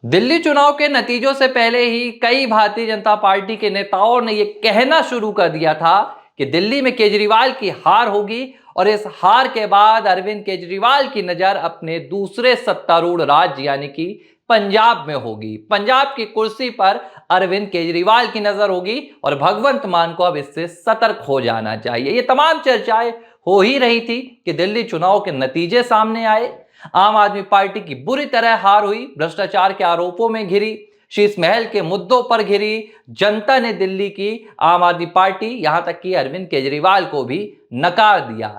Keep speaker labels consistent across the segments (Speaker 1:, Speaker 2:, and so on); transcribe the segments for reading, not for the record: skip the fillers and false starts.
Speaker 1: दिल्ली चुनाव के नतीजों से पहले ही कई भारतीय जनता पार्टी के नेताओं ने यह कहना शुरू कर दिया था कि दिल्ली में केजरीवाल की हार होगी और इस हार के बाद अरविंद केजरीवाल की नजर अपने दूसरे सत्तारूढ़ राज्य यानी कि पंजाब में होगी। पंजाब की कुर्सी पर अरविंद केजरीवाल की नजर होगी और भगवंत मान को अब इससे सतर्क हो जाना चाहिए। ये तमाम चर्चाएं हो ही रही थी कि दिल्ली चुनाव के नतीजे सामने आए। आम आदमी पार्टी की बुरी तरह हार हुई, भ्रष्टाचार के आरोपों में घिरी, शीश महल के मुद्दों पर घिरी। जनता ने दिल्ली की आम आदमी पार्टी यहां तक कि अरविंद केजरीवाल को भी नकार दिया।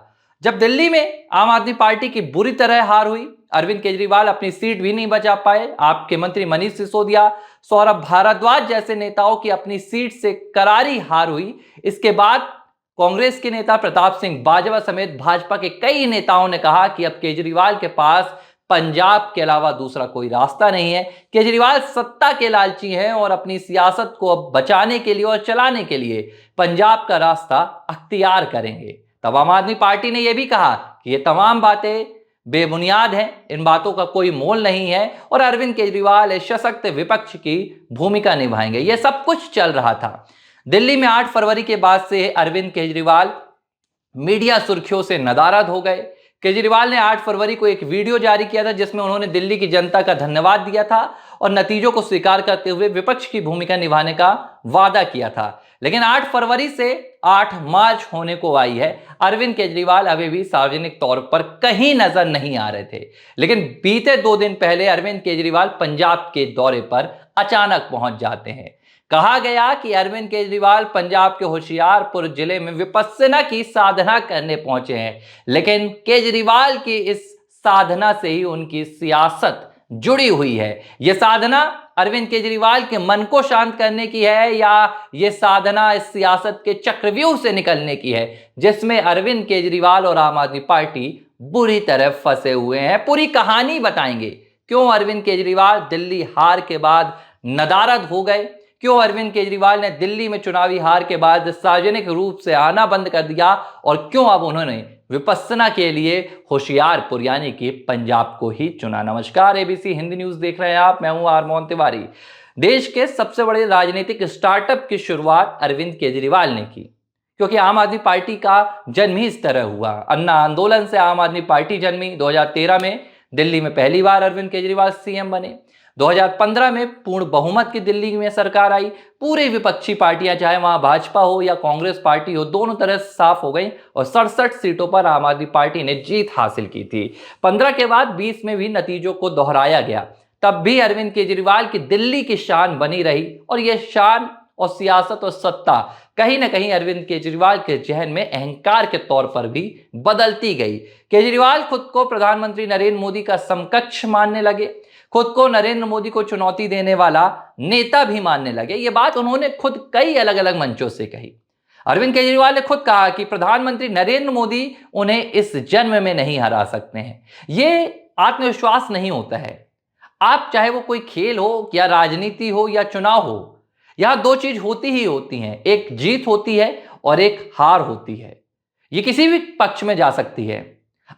Speaker 1: जब दिल्ली में आम आदमी पार्टी की बुरी तरह हार हुई, अरविंद केजरीवाल अपनी सीट भी नहीं बचा पाए। आपके मंत्री मनीष सिसोदिया, सौरभ भारद्वाज जैसे नेताओं की अपनी सीट से करारी हार हुई। इसके बाद कांग्रेस के नेता प्रताप सिंह बाजवा समेत भाजपा के कई नेताओं ने कहा कि अब केजरीवाल के पास पंजाब के अलावा दूसरा कोई रास्ता नहीं है। केजरीवाल सत्ता के लालची हैं और अपनी सियासत को अब बचाने के लिए और चलाने के लिए पंजाब का रास्ता अख्तियार करेंगे। तब आम आदमी पार्टी ने यह भी कहा कि ये तमाम बातें बेबुनियाद हैं, इन बातों का कोई मोल नहीं है और अरविंद केजरीवाल एक सशक्त विपक्ष की भूमिका निभाएंगे। यह सब कुछ चल रहा था। दिल्ली में 8 फरवरी के बाद से अरविंद केजरीवाल मीडिया सुर्खियों से नदारद हो गए। केजरीवाल ने 8 फरवरी को एक वीडियो जारी किया था जिसमें उन्होंने दिल्ली की जनता का धन्यवाद दिया था और नतीजों को स्वीकार करते हुए विपक्ष की भूमिका निभाने का वादा किया था। लेकिन 8 फरवरी से 8 मार्च होने को आई है, अरविंद केजरीवाल अभी भी सार्वजनिक तौर पर कहीं नजर नहीं आ रहे थे। लेकिन बीते 2 दिन पहले अरविंद केजरीवाल पंजाब के दौरे पर अचानक पहुंच जाते हैं। कहा गया कि अरविंद केजरीवाल पंजाब के होशियारपुर जिले में विपस्सना की साधना करने पहुंचे हैं, लेकिन केजरीवाल की इस साधना से ही उनकी सियासत जुड़ी हुई है। यह साधना अरविंद केजरीवाल के मन को शांत करने की है या यह साधना इस सियासत के चक्रव्यूह से निकलने की है जिसमें अरविंद केजरीवाल और आम आदमी पार्टी बुरी तरह फंसे हुए हैं। पूरी कहानी बताएंगे। क्यों अरविंद केजरीवाल दिल्ली हार के बाद नदारद हो गए, क्यों अरविंद केजरीवाल ने दिल्ली में चुनावी हार के बाद सार्वजनिक रूप से आना बंद कर दिया और क्यों अब उन्होंने विपस्सना के लिए होशियारपुर यानी कि पंजाब को ही चुना। नमस्कार, एबीसी हिंदी न्यूज देख रहे हैं आप, मैं हूं आरमोहन तिवारी। देश के सबसे बड़े राजनीतिक स्टार्टअप की शुरुआत अरविंद केजरीवाल ने की, क्योंकि आम आदमी पार्टी का जन्म ही इस तरह हुआ। अन्ना आंदोलन से आम आदमी पार्टी जन्मी। 2013 में दिल्ली में पहली बार अरविंद केजरीवाल सीएम बने। 2015 में पूर्ण बहुमत की दिल्ली में सरकार आई। पूरी विपक्षी पार्टियां, चाहे वहां भाजपा हो या कांग्रेस पार्टी हो, दोनों तरह साफ हो गई और 67 सीटों पर आम आदमी पार्टी ने जीत हासिल की थी। 15 के बाद 20 में भी नतीजों को दोहराया गया, तब भी अरविंद केजरीवाल की दिल्ली की शान बनी रही और यह शान और सियासत और सत्ता कहीं ना कहीं अरविंद केजरीवाल के जहन में अहंकार के तौर पर भी बदलती गई। केजरीवाल खुद को प्रधानमंत्री नरेंद्र मोदी का समकक्ष मानने लगे, खुद को नरेंद्र मोदी को चुनौती देने वाला नेता भी मानने लगे। ये बात उन्होंने खुद कई अलग अलग मंचों से कही। अरविंद केजरीवाल ने खुद कहा कि प्रधानमंत्री नरेंद्र मोदी उन्हें इस जन्म में नहीं हरा सकते हैं। ये आत्मविश्वास नहीं होता है। आप चाहे वो कोई खेल हो या राजनीति हो या चुनाव हो, यहां 2 चीज होती ही होती हैं, एक जीत होती है और एक हार होती है। ये किसी भी पक्ष में जा सकती है,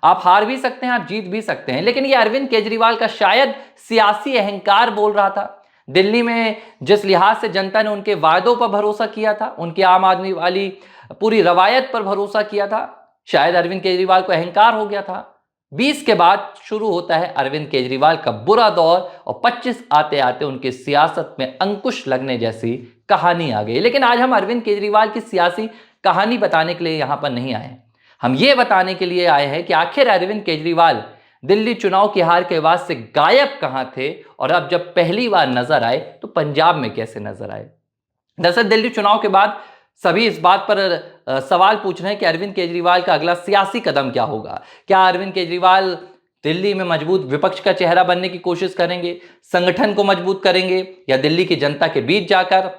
Speaker 1: आप हार भी सकते हैं, आप जीत भी सकते हैं। लेकिन ये अरविंद केजरीवाल का शायद सियासी अहंकार बोल रहा था। दिल्ली में जिस लिहाज से जनता ने उनके वायदों पर भरोसा किया था, उनकी आम आदमी वाली पूरी रवायत पर भरोसा किया था, शायद अरविंद केजरीवाल को अहंकार हो गया था। 20 के बाद शुरू होता है अरविंद केजरीवाल का बुरा दौर और 25 आते आते उनकी सियासत में अंकुश लगने जैसी कहानी आ गई। लेकिन आज हम अरविंद केजरीवाल की सियासी कहानी बताने के लिए यहां पर नहीं आए। हम ये बताने के लिए आए हैं कि आखिर अरविंद केजरीवाल दिल्ली चुनाव की हार के बाद से गायब कहां थे और अब जब पहली बार नजर आए तो पंजाब में कैसे नजर आए। दरअसल दिल्ली चुनाव के बाद सभी इस बात पर सवाल पूछ रहे हैं कि अरविंद केजरीवाल का अगला सियासी कदम क्या होगा। क्या अरविंद केजरीवाल दिल्ली में मजबूत विपक्ष का चेहरा बनने की कोशिश करेंगे, संगठन को मजबूत करेंगे, या दिल्ली की जनता के बीच जाकर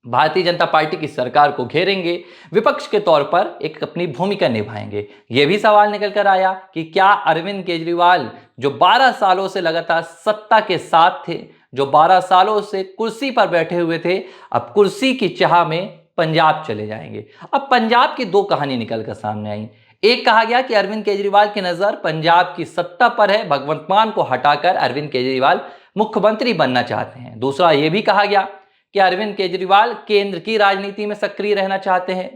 Speaker 1: भारतीय जनता पार्टी की सरकार को घेरेंगे, विपक्ष के तौर पर एक अपनी भूमिका निभाएंगे। यह भी सवाल निकल कर आया कि क्या अरविंद केजरीवाल जो 12 सालों से लगातार सत्ता के साथ थे, जो 12 सालों से कुर्सी पर बैठे हुए थे, अब कुर्सी की चाह में पंजाब चले जाएंगे। अब पंजाब की 2 कहानी निकल कर सामने आई। एक कहा गया कि अरविंद केजरीवाल की नजर पंजाब की सत्ता पर है, भगवंत मान को हटाकर अरविंद केजरीवाल मुख्यमंत्री बनना चाहते हैं। दूसरा ये भी कहा गया कि अरविंद केजरीवाल केंद्र की राजनीति में सक्रिय रहना चाहते हैं,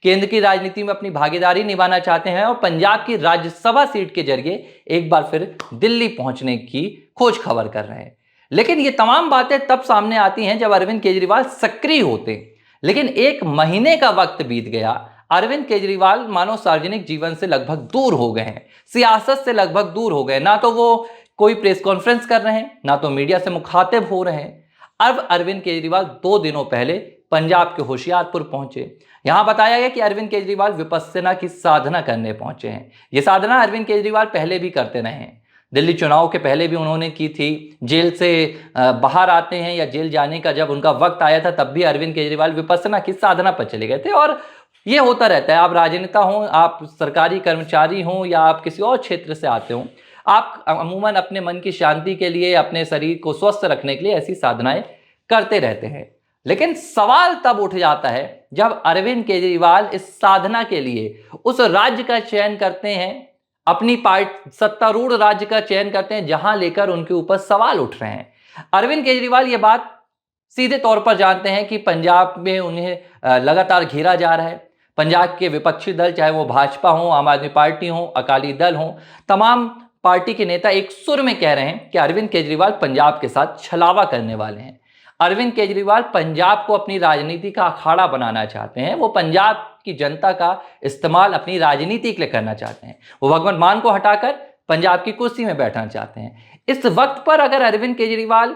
Speaker 1: केंद्र की राजनीति में अपनी भागीदारी निभाना चाहते हैं और पंजाब की राज्यसभा सीट के जरिए एक बार फिर दिल्ली पहुंचने की खोज खबर कर रहे हैं। लेकिन ये तमाम बातें तब सामने आती हैं जब अरविंद केजरीवाल सक्रिय होते। लेकिन 1 महीने का वक्त बीत गया, अरविंद केजरीवाल मानो सार्वजनिक जीवन से लगभग दूर हो गए हैं, सियासत से लगभग दूर हो गए। ना तो वो कोई प्रेस कॉन्फ्रेंस कर रहे हैं, ना तो मीडिया से मुखातिब हो रहे हैं। अब अरविंद केजरीवाल 2 दिनों पहले पंजाब के होशियारपुर पहुंचे। यहां बताया गया कि अरविंद केजरीवाल विपस्सना की साधना करने पहुंचे हैं। यह साधना अरविंद केजरीवाल पहले भी करते रहे हैं, दिल्ली चुनाव के पहले भी उन्होंने की थी। जेल से बाहर आते हैं या जेल जाने का जब उनका वक्त आया था तब भी अरविंद केजरीवाल विपस्सना की साधना पर चले गए थे। और ये होता रहता है, आप राजनेता हों, आप सरकारी कर्मचारी हों या आप किसी और क्षेत्र से आते हों, आप अमूमन अपने मन की शांति के लिए, अपने शरीर को स्वस्थ रखने के लिए ऐसी साधनाएं करते रहते हैं। लेकिन सवाल तब उठ जाता है जब अरविंद केजरीवाल इस साधना के लिए उस राज्य का चयन करते हैं, अपनी पार्टी सत्तारूढ़ राज्य का चयन करते हैं जहां लेकर उनके ऊपर सवाल उठ रहे हैं। अरविंद केजरीवाल ये बात सीधे तौर पर जानते हैं कि पंजाब में उन्हें लगातार घेरा जा रहा है। पंजाब के विपक्षी दल, चाहे वो भाजपा हो, आम आदमी पार्टी हो, अकाली दल हो, तमाम पार्टी के नेता एक सुर में कह रहे हैं कि अरविंद केजरीवाल पंजाब के साथ छलावा करने वाले हैं। अरविंद केजरीवाल पंजाब को अपनी राजनीति का अखाड़ा बनाना चाहते हैं। वो पंजाब की जनता का इस्तेमाल अपनी राजनीति के लिए करना चाहते हैं। वो भगवंत मान को हटाकर पंजाब की कुर्सी में बैठना चाहते हैं। इस वक्त पर अगर अरविंद केजरीवाल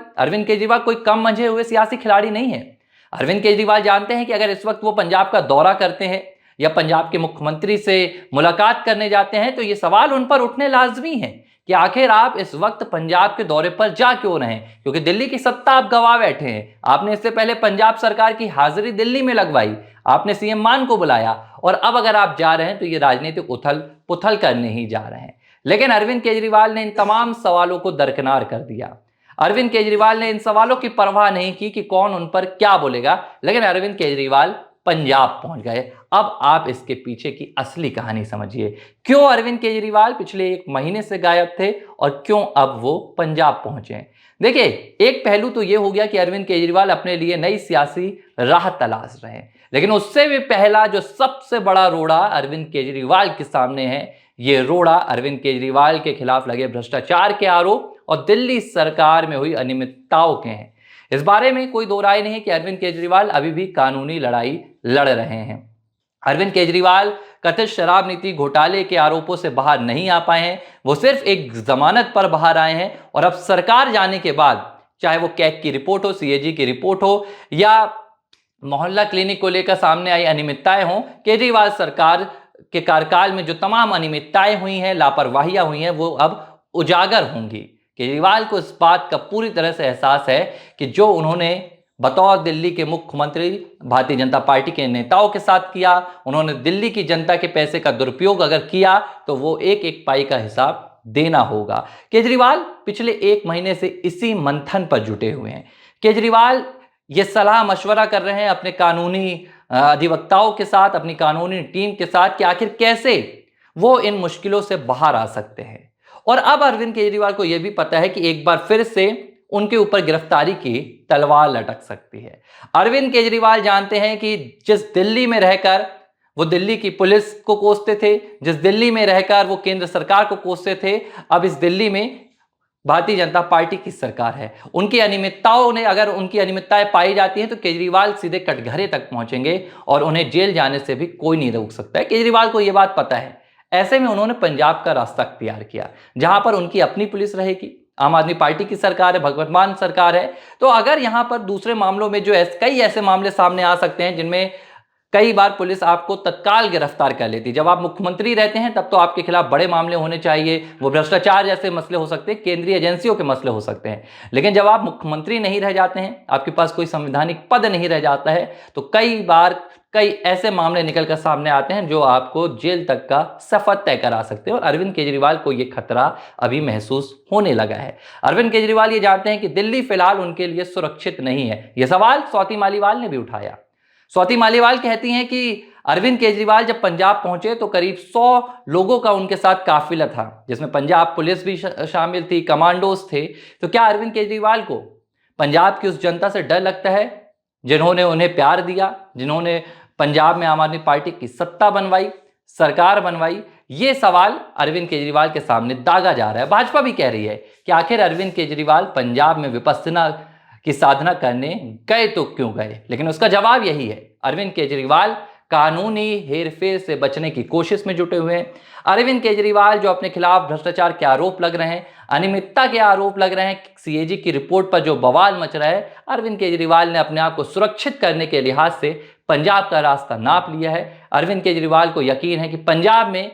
Speaker 1: कोई कम मंझे हुए सियासी खिलाड़ी नहीं है। अरविंद केजरीवाल जानते हैं कि अगर इस वक्त वो पंजाब का दौरा करते हैं या पंजाब के मुख्यमंत्री से मुलाकात करने जाते हैं तो ये सवाल उन पर उठने लाजमी है कि आखिर आप इस वक्त पंजाब के दौरे पर जा क्यों रहे हैं, क्योंकि दिल्ली की सत्ता आप गवा बैठे हैं। आपने इससे पहले पंजाब सरकार की हाजिरी दिल्ली में लगवाई, आपने सीएम मान को बुलाया और अब अगर आप जा रहे हैं तो ये राजनीतिक उथल पुथल करने ही जा रहे हैं। लेकिन अरविंद केजरीवाल ने इन तमाम सवालों को दरकिनार कर दिया। अरविंद केजरीवाल ने इन सवालों की परवाह नहीं की कि कौन उन पर क्या बोलेगा, लेकिन अरविंद केजरीवाल पंजाब पहुंच गए। अब आप इसके पीछे की असली कहानी समझिए, क्यों अरविंद केजरीवाल पिछले 1 महीने से गायब थे और क्यों अब वो पंजाब पहुंचे। देखिए, एक पहलू तो ये हो गया कि अरविंद केजरीवाल अपने लिए नई सियासी राह तलाश रहे हैं, लेकिन उससे भी पहला जो सबसे बड़ा रोड़ा अरविंद केजरीवाल के सामने है, ये रोड़ा अरविंद केजरीवाल के खिलाफ लगे भ्रष्टाचार के आरोप और दिल्ली सरकार में हुई अनियमितताओं के हैं। इस बारे में कोई दो राय नहीं है कि अरविंद केजरीवाल अभी भी कानूनी लड़ाई लड़ रहे हैं। अरविंद केजरीवाल कथित शराब नीति घोटाले के आरोपों से बाहर नहीं आ पाए हैं, वो सिर्फ एक जमानत पर बाहर आए हैं और अब सरकार जाने के बाद, चाहे वो कैग की रिपोर्ट हो, सीएजी की रिपोर्ट हो या मोहल्ला क्लिनिक को लेकर सामने आई अनियमितताएं हों, केजरीवाल सरकार के कार्यकाल में जो तमाम अनियमितताएं हुई हैं, लापरवाहियां हुई हैं, वो अब उजागर होंगी। केजरीवाल को इस बात का पूरी तरह से एहसास है कि जो उन्होंने बतौर दिल्ली के मुख्यमंत्री भारतीय जनता पार्टी के नेताओं के साथ किया, उन्होंने दिल्ली की जनता के पैसे का दुरुपयोग अगर किया तो वो एक एक पाई का हिसाब देना होगा। केजरीवाल पिछले 1 महीने से इसी मंथन पर जुटे हुए हैं। केजरीवाल ये सलाह मशवरा कर रहे हैं अपने कानूनी अधिवक्ताओं के साथ, अपनी कानूनी टीम के साथ कि आखिर कैसे वो इन मुश्किलों से बाहर आ सकते हैं। और अब अरविंद केजरीवाल को यह भी पता है कि एक बार फिर से उनके ऊपर गिरफ्तारी की तलवार लटक सकती है। अरविंद केजरीवाल जानते हैं कि जिस दिल्ली में रहकर वो दिल्ली की पुलिस को कोसते थे, जिस दिल्ली में रहकर वो केंद्र सरकार को कोसते थे, अब इस दिल्ली में भारतीय जनता पार्टी की सरकार है। उनकी अनियमितताओं ने, अगर उनकी अनियमितताएं पाई जाती हैं तो केजरीवाल सीधे कटघरे तक पहुंचेंगे और उन्हें जेल जाने से भी कोई नहीं रोक सकता है। केजरीवाल को यह बात पता है। ऐसे में उन्होंने पंजाब का रास्ता अख्तियार किया, जहां पर उनकी अपनी पुलिस रहेगी, आम आदमी पार्टी की सरकार है, भगवंत मान सरकार है। तो अगर यहां पर दूसरे मामलों में जो कई ऐसे मामले सामने आ सकते हैं जिनमें कई बार पुलिस आपको तत्काल गिरफ्तार कर लेती है। जब आप मुख्यमंत्री रहते हैं तब तो आपके खिलाफ बड़े मामले होने चाहिए, वो भ्रष्टाचार जैसे मसले हो सकते हैं, केंद्रीय एजेंसियों के मसले हो सकते हैं। लेकिन जब आप मुख्यमंत्री नहीं रह जाते हैं, आपके पास कोई संवैधानिक पद नहीं रह जाता है, तो कई बार कई ऐसे मामले निकलकर सामने आते हैं जो आपको जेल तक का सफर तय करा सकते हैं। और अरविंद केजरीवाल को यह खतरा अभी महसूस होने लगा है। अरविंद केजरीवाल ये जानते हैं कि दिल्ली फिलहाल उनके लिए सुरक्षित नहीं है। यह सवाल स्वाति मालीवाल ने भी उठाया। स्वाति मालीवाल कहती हैं कि अरविंद केजरीवाल जब पंजाब पहुंचे तो करीब 100 लोगों का उनके साथ काफिला था, जिसमें पंजाब पुलिस भी शामिल थी, कमांडोज थे। तो क्या अरविंद केजरीवाल को पंजाब की उस जनता से डर लगता है जिन्होंने उन्हें प्यार दिया, जिन्होंने पंजाब में आम आदमी पार्टी की सत्ता बनवाई, सरकार बनवाई? ये सवाल अरविंद केजरीवाल के सामने दागा जा रहा है। भाजपा भी कह रही है कि आखिर अरविंद केजरीवाल पंजाब में विपස්සना की साधना करने गए तो क्यों गए, लेकिन उसका जवाब यही है। अरविंद केजरीवाल कानूनी हेरफेर से बचने की कोशिश में जुटे हुए हैं। अरविंद केजरीवाल जो अपने खिलाफ भ्रष्टाचार के आरोप लग रहे हैं, अनियमितता के आरोप लग रहे हैं, सीएजी की रिपोर्ट पर जो बवाल मच रहा है, अरविंद केजरीवाल ने अपने आप को सुरक्षित करने के लिहाज से पंजाब का रास्ता नाप लिया है। अरविंद केजरीवाल को यकीन है कि पंजाब में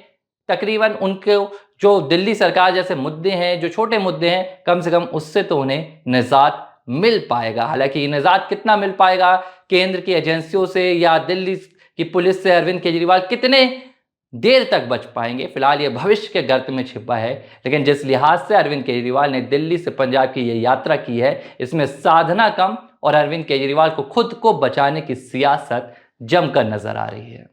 Speaker 1: तकरीबन उनके जो दिल्ली सरकार जैसे मुद्दे हैं, जो छोटे मुद्दे हैं, कम से कम उससे तो उन्हें निजात मिल पाएगा। हालांकि निजात कितना मिल पाएगा, केंद्र की एजेंसियों से या दिल्ली की पुलिस से अरविंद केजरीवाल कितने देर तक बच पाएंगे, फिलहाल ये भविष्य के गर्त में छिपा है। लेकिन जिस लिहाज से अरविंद केजरीवाल ने दिल्ली से पंजाब की ये यात्रा की है, इसमें साधना कम और अरविंद केजरीवाल को खुद को बचाने की सियासत जमकर नजर आ रही है।